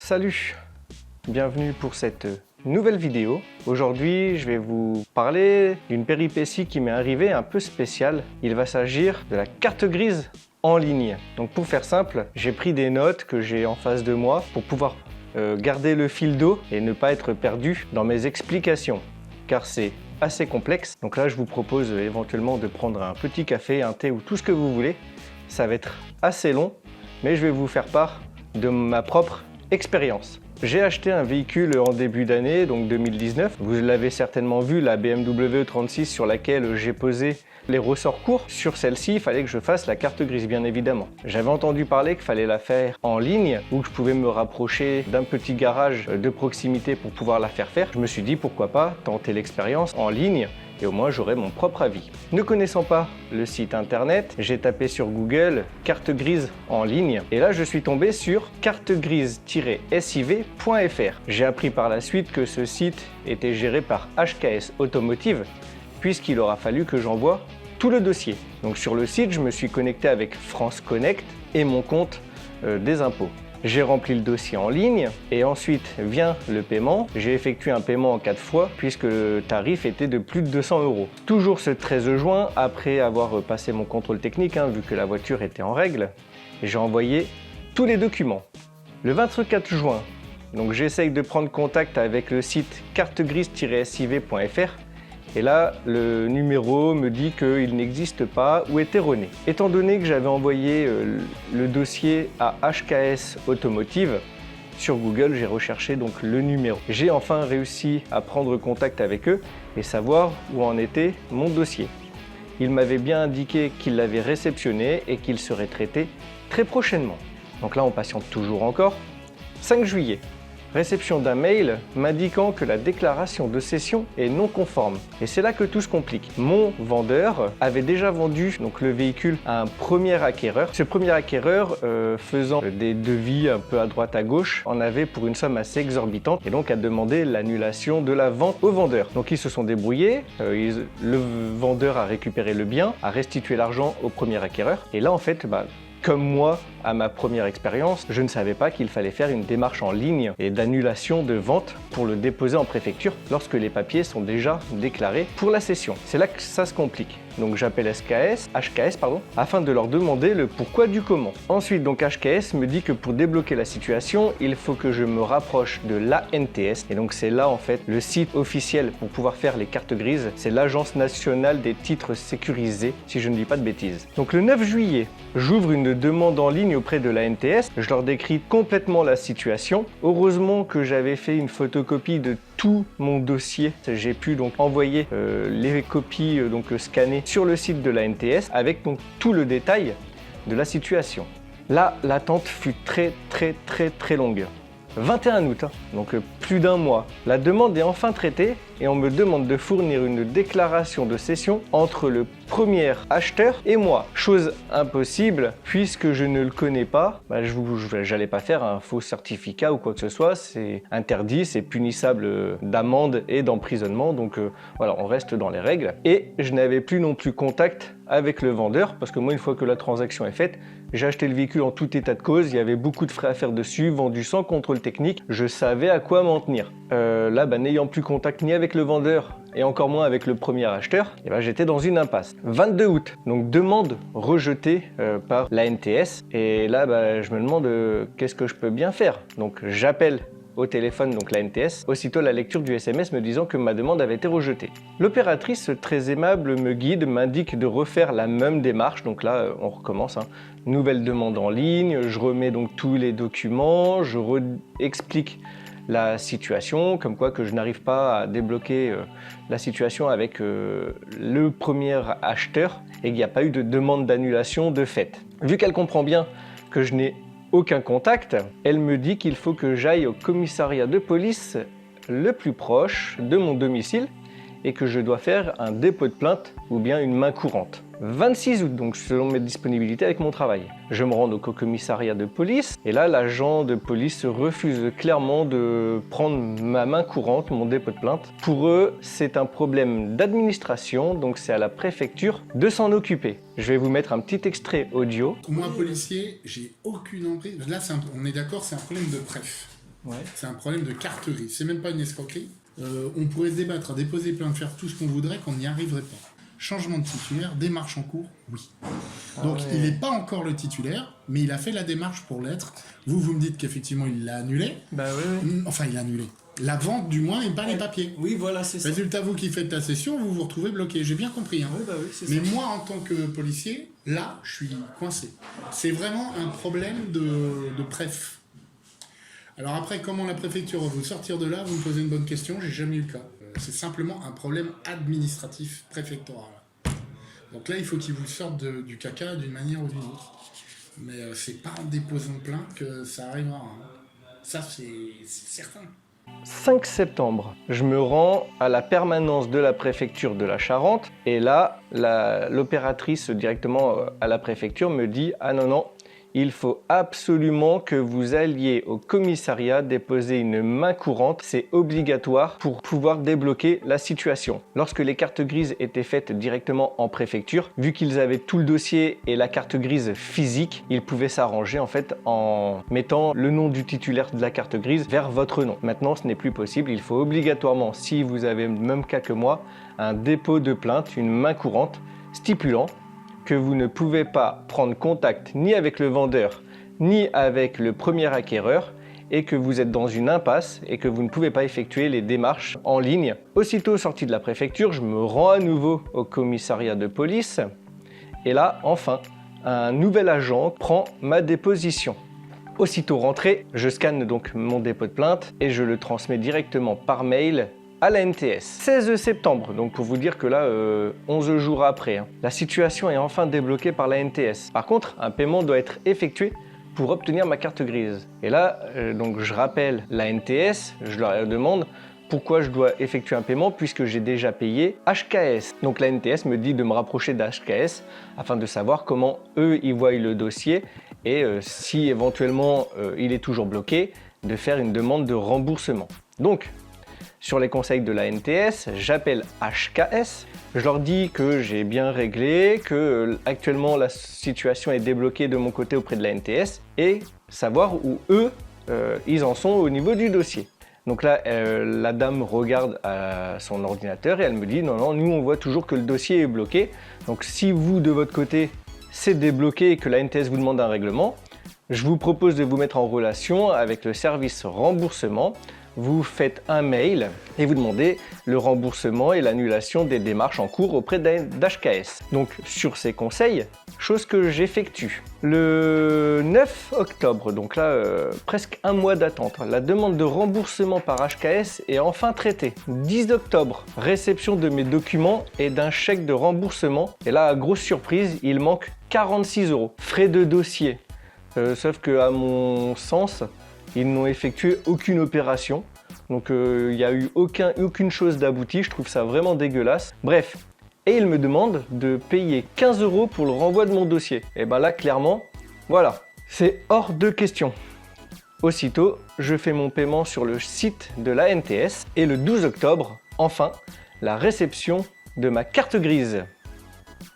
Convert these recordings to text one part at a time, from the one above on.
Salut, bienvenue pour cette nouvelle vidéo. Aujourd'hui, je vais vous parler d'une péripétie qui m'est arrivée un peu spéciale. Il va s'agir de la carte grise en ligne. Donc pour faire simple, j'ai pris des notes que j'ai en face de moi pour pouvoir garder le fil d'eau et ne pas être perdu dans mes explications, car c'est assez complexe. Donc là, je vous propose éventuellement de prendre un petit café, un thé ou tout ce que vous voulez. Ça va être assez long, mais je vais vous faire part de ma propre expérience. J'ai acheté un véhicule en début d'année, donc 2019. Vous l'avez certainement vu, la BMW 36 sur laquelle j'ai posé les ressorts courts. Sur celle-ci, il fallait que je fasse la carte grise, bien évidemment. J'avais entendu parler qu'il fallait la faire en ligne ou que je pouvais me rapprocher d'un petit garage de proximité pour pouvoir la faire faire. Je me suis dit pourquoi pas tenter l'expérience en ligne et au moins j'aurai mon propre avis. Ne connaissant pas le site internet, j'ai tapé sur Google carte grise en ligne et là je suis tombé sur cartegrise-siv.fr. J'ai appris par la suite que ce site était géré par HKS Automotive puisqu'il aura fallu que j'envoie tout le dossier. Donc sur le site, je me suis connecté avec France Connect et mon compte des impôts. J'ai rempli le dossier en ligne et ensuite vient le paiement. J'ai effectué un paiement en 4 fois puisque le tarif était de plus de 200 €. Toujours ce 13 juin, après avoir passé mon contrôle technique, vu que la voiture était en règle, j'ai envoyé tous les documents. Le 24 juin, donc j'essaye de prendre contact avec le site cartegrise-siv.fr et là, le numéro me dit qu'il n'existe pas ou est erroné. Étant donné que j'avais envoyé le dossier à HKS Automotive, sur Google, j'ai recherché donc le numéro. J'ai enfin réussi à prendre contact avec eux et savoir où en était mon dossier. Ils m'avaient bien indiqué qu'ils l'avaient réceptionné et qu'il serait traité très prochainement. Donc là, on patiente toujours encore. 5 juillet. Réception d'un mail m'indiquant que la déclaration de cession est non conforme. Et c'est là que tout se complique. Mon vendeur avait déjà vendu donc, le véhicule à un premier acquéreur. Ce premier acquéreur, faisant des devis un peu à droite à gauche, en avait pour une somme assez exorbitante et donc a demandé l'annulation de la vente au vendeur. Donc ils se sont débrouillés, le vendeur a récupéré le bien, a restitué l'argent au premier acquéreur. Et là en fait, comme moi, à ma première expérience, je ne savais pas qu'il fallait faire une démarche en ligne et d'annulation de vente pour le déposer en préfecture lorsque les papiers sont déjà déclarés pour la cession. C'est là que ça se complique. Donc j'appelle HKS, afin de leur demander le pourquoi du comment. Ensuite, donc HKS me dit que pour débloquer la situation, il faut que je me rapproche de l'ANTS. Et donc c'est là en fait le site officiel pour pouvoir faire les cartes grises. C'est l'Agence nationale des titres sécurisés, si je ne dis pas de bêtises. Donc le 9 juillet, j'ouvre une demande en ligne auprès de l'ANTS. Je leur décris complètement la situation. Heureusement que j'avais fait une photocopie de tout mon dossier. J'ai pu donc envoyer les copies scannées sur le site de l'ANTS avec donc tout le détail de la situation. Là, l'attente fut très longue. 21 août, donc plus d'un mois. La demande est enfin traitée et on me demande de fournir une déclaration de cession entre le premier acheteur et moi. Chose impossible puisque je ne le connais pas. J'allais pas faire un faux certificat ou quoi que ce soit. C'est interdit, c'est punissable d'amende et d'emprisonnement. Donc voilà, on reste dans les règles. Et je n'avais plus non plus contact avec le vendeur parce que moi, une fois que la transaction est faite, j'ai acheté le véhicule en tout état de cause. Il y avait beaucoup de frais à faire dessus, vendu sans contrôle technique. Je savais à quoi m'en tenir. Là, n'ayant plus contact ni avec le vendeur et encore moins avec le premier acheteur, j'étais dans une impasse. 22 août, donc demande rejetée par l'ANTS. Et là, je me demande qu'est-ce que je peux bien faire. Donc j'appelle au téléphone, donc l'ANTS, aussitôt la lecture du SMS me disant que ma demande avait été rejetée. L'opératrice, très aimable, me guide, m'indique de refaire la même démarche. Donc là, on recommence. Nouvelle demande en ligne, je remets donc tous les documents, je explique la situation, comme quoi que je n'arrive pas à débloquer la situation avec le premier acheteur et qu'il n'y a pas eu de demande d'annulation de fait. Vu qu'elle comprend bien que je n'ai aucun contact, elle me dit qu'il faut que j'aille au commissariat de police le plus proche de mon domicile et que je dois faire un dépôt de plainte ou bien une main courante. 26 août, donc selon mes disponibilités avec mon travail. Je me rends donc au commissariat de police et là l'agent de police refuse clairement de prendre ma main courante, mon dépôt de plainte. Pour eux, c'est un problème d'administration, donc c'est à la préfecture de s'en occuper. Je vais vous mettre un petit extrait audio. Moi, policier, j'ai aucune emprise. Là, on est d'accord, c'est un problème de préf. Ouais. C'est un problème de carte grise. C'est même pas une escroquerie. On pourrait se débattre, à déposer plainte, faire tout ce qu'on voudrait, qu'on n'y arriverait pas. Changement de titulaire, démarche en cours, oui. Donc il n'est pas encore le titulaire, mais il a fait la démarche pour l'être. Vous me dites qu'effectivement il l'a annulé. Bah oui. Enfin, il l'a annulé. La vente, du moins, et pas les papiers. Oui, voilà, c'est ça. Résultat, vous qui faites la session, vous vous retrouvez bloqué. J'ai bien compris. Hein. Oui, bah oui, c'est Mais ça. moi, en tant que policier, là, je suis coincé. C'est vraiment un problème de préf. Alors après, comment la préfecture va vous sortir de là? Vous me posez une bonne question, j'ai jamais eu le cas. C'est simplement un problème administratif préfectoral. Donc là, il faut qu'ils vous sortent du caca d'une manière ou d'une autre. Mais c'est pas en déposant plainte que ça arrivera. Hein. Ça, c'est certain. 5 septembre, je me rends à la permanence de la préfecture de la Charente et là, l'opératrice directement à la préfecture me dit « Ah non, il faut absolument que vous alliez au commissariat déposer une main courante, c'est obligatoire pour pouvoir débloquer la situation. » Lorsque les cartes grises étaient faites directement en préfecture, vu qu'ils avaient tout le dossier et la carte grise physique, ils pouvaient s'arranger en fait en mettant le nom du titulaire de la carte grise vers votre nom. Maintenant, ce n'est plus possible, il faut obligatoirement, si vous avez le même cas que moi, un dépôt de plainte, une main courante, stipulant que vous ne pouvez pas prendre contact ni avec le vendeur, ni avec le premier acquéreur, et que vous êtes dans une impasse et que vous ne pouvez pas effectuer les démarches en ligne. Aussitôt sorti de la préfecture, je me rends à nouveau au commissariat de police, et là, enfin, un nouvel agent prend ma déposition. Aussitôt rentré, je scanne donc mon dépôt de plainte et je le transmets directement par mail à la NTS. 16 septembre, donc pour vous dire que là, 11 jours après, la situation est enfin débloquée par la NTS. Par contre, un paiement doit être effectué pour obtenir ma carte grise. Et là, donc je rappelle la NTS, je leur demande pourquoi je dois effectuer un paiement puisque j'ai déjà payé HKS. Donc la NTS me dit de me rapprocher d'HKS afin de savoir comment eux, ils voient le dossier et si éventuellement il est toujours bloqué, de faire une demande de remboursement. Donc, sur les conseils de la NTS, j'appelle HKS, je leur dis que j'ai bien réglé, que actuellement la situation est débloquée de mon côté auprès de la NTS et savoir où eux, ils en sont au niveau du dossier. Donc là, la dame regarde à son ordinateur et elle me dit non, nous on voit toujours que le dossier est bloqué. Donc si vous de votre côté c'est débloqué et que la NTS vous demande un règlement, je vous propose de vous mettre en relation avec le service remboursement. Vous faites un mail et vous demandez le remboursement et l'annulation des démarches en cours auprès d'HKS. Donc sur ces conseils, chose que j'effectue. Le 9 octobre, donc là presque un mois d'attente, la demande de remboursement par HKS est enfin traitée. 10 octobre, réception de mes documents et d'un chèque de remboursement. Et là, grosse surprise, il manque 46 €. Frais de dossier. Sauf que à mon sens, ils n'ont effectué aucune opération, donc il n'y a eu aucune chose d'aboutie, je trouve ça vraiment dégueulasse. Bref, et ils me demandent de payer 15 € pour le renvoi de mon dossier. Et ben là, clairement, voilà, c'est hors de question. Aussitôt, je fais mon paiement sur le site de la NTS et le 12 octobre, enfin, la réception de ma carte grise.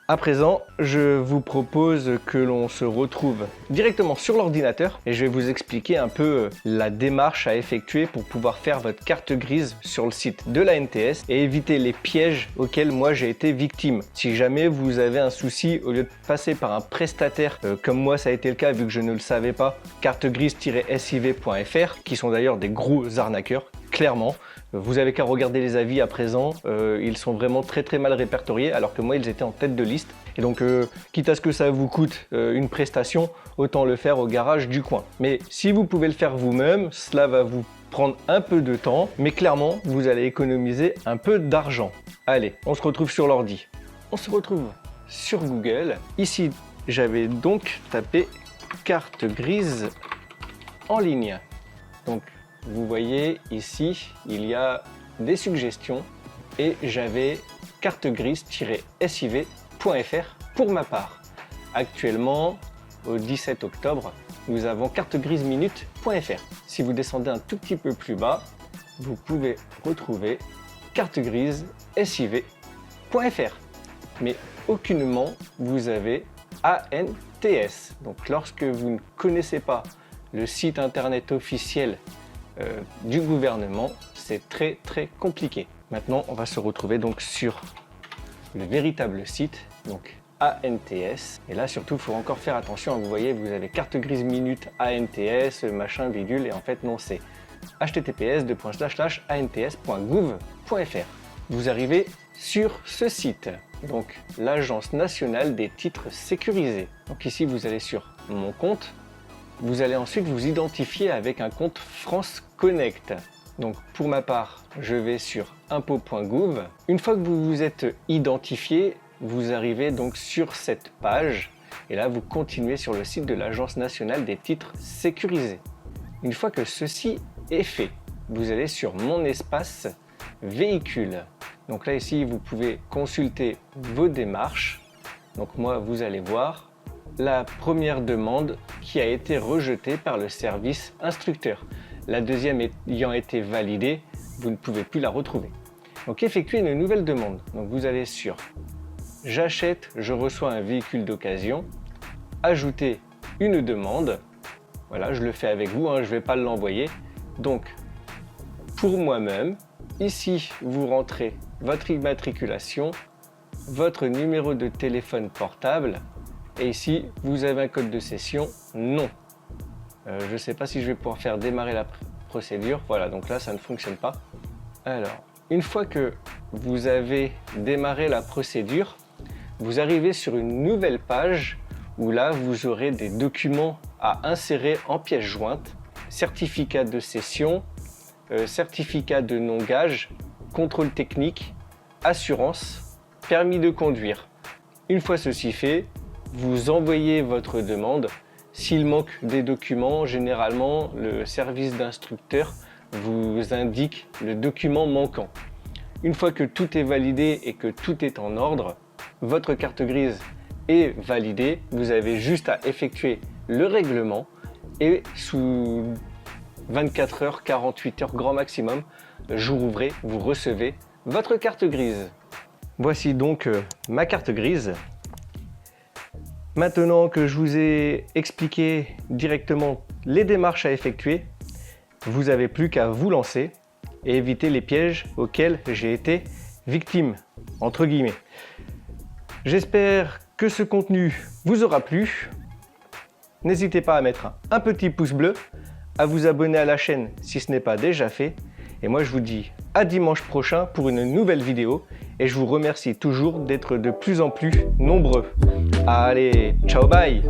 À présent, je vous propose que l'on se retrouve directement sur l'ordinateur et je vais vous expliquer un peu la démarche à effectuer pour pouvoir faire votre carte grise sur le site de la NTS et éviter les pièges auxquels moi j'ai été victime. Si jamais vous avez un souci, au lieu de passer par un prestataire, comme moi ça a été le cas vu que je ne le savais pas, cartegrise-siv.fr, qui sont d'ailleurs des gros arnaqueurs, clairement. Vous avez qu'à regarder les avis à présent, ils sont vraiment très mal répertoriés alors que moi ils étaient en tête de liste. Et donc quitte à ce que ça vous coûte une prestation, autant le faire au garage du coin. Mais si vous pouvez le faire vous-même, cela va vous prendre un peu de temps, mais clairement vous allez économiser un peu d'argent. Allez, on se retrouve sur l'ordi. On se retrouve sur Google. Ici, j'avais donc tapé carte grise en ligne. Donc vous voyez ici, il y a des suggestions et j'avais cartegrise-siv.fr pour ma part. Actuellement, au 17 octobre, nous avons cartegriseminute.fr. Si vous descendez un tout petit peu plus bas, vous pouvez retrouver cartegrise-siv.fr. Mais aucunement, vous avez ANTS. Donc lorsque vous ne connaissez pas le site internet officiel du gouvernement. C'est très compliqué. Maintenant, on va se retrouver donc sur le véritable site, donc ANTS. Et là, surtout, il faut encore faire attention. Vous voyez, vous avez carte grise minute ANTS, machin, bidule, et en fait, non, c'est https://ants.gouv.fr. Vous arrivez sur ce site, donc l'Agence nationale des titres sécurisés. Donc ici, vous allez sur mon compte. Vous allez ensuite vous identifier avec un compte France Connect. Donc pour ma part, je vais sur impôts.gouv. Une fois que vous vous êtes identifié, vous arrivez donc sur cette page et là vous continuez sur le site de l'Agence nationale des titres sécurisés. Une fois que ceci est fait, vous allez sur mon espace véhicule. Donc là ici vous pouvez consulter vos démarches. Donc moi vous allez voir la première demande qui a été rejetée par le service instructeur. La deuxième ayant été validée, vous ne pouvez plus la retrouver. Donc effectuez une nouvelle demande. Donc vous allez sur j'achète, je reçois un véhicule d'occasion, ajouter une demande. Voilà, je le fais avec vous, je ne vais pas l'envoyer. Donc pour moi-même, ici vous rentrez votre immatriculation, votre numéro de téléphone portable et ici vous avez un code de cession non. Je ne sais pas si je vais pouvoir faire démarrer la procédure. Voilà, donc là ça ne fonctionne pas. Alors, une fois que vous avez démarré la procédure, vous arrivez sur une nouvelle page où là vous aurez des documents à insérer en pièce jointe, certificat de cession, certificat de non-gage, contrôle technique, assurance, permis de conduire. Une fois ceci fait, vous envoyez votre demande. S'il manque des documents, généralement le service d'instructeur vous indique le document manquant. Une fois que tout est validé et que tout est en ordre, votre carte grise est validée. Vous avez juste à effectuer le règlement et sous 24 heures, 48 heures grand maximum, jour ouvré, vous recevez votre carte grise. Voici donc ma carte grise. Maintenant que je vous ai expliqué directement les démarches à effectuer, vous n'avez plus qu'à vous lancer et éviter les pièges auxquels j'ai été victime, entre guillemets. J'espère que ce contenu vous aura plu. N'hésitez pas à mettre un petit pouce bleu, à vous abonner à la chaîne si ce n'est pas déjà fait. Et moi je vous dis à dimanche prochain pour une nouvelle vidéo. Et je vous remercie toujours d'être de plus en plus nombreux. Allez, ciao bye!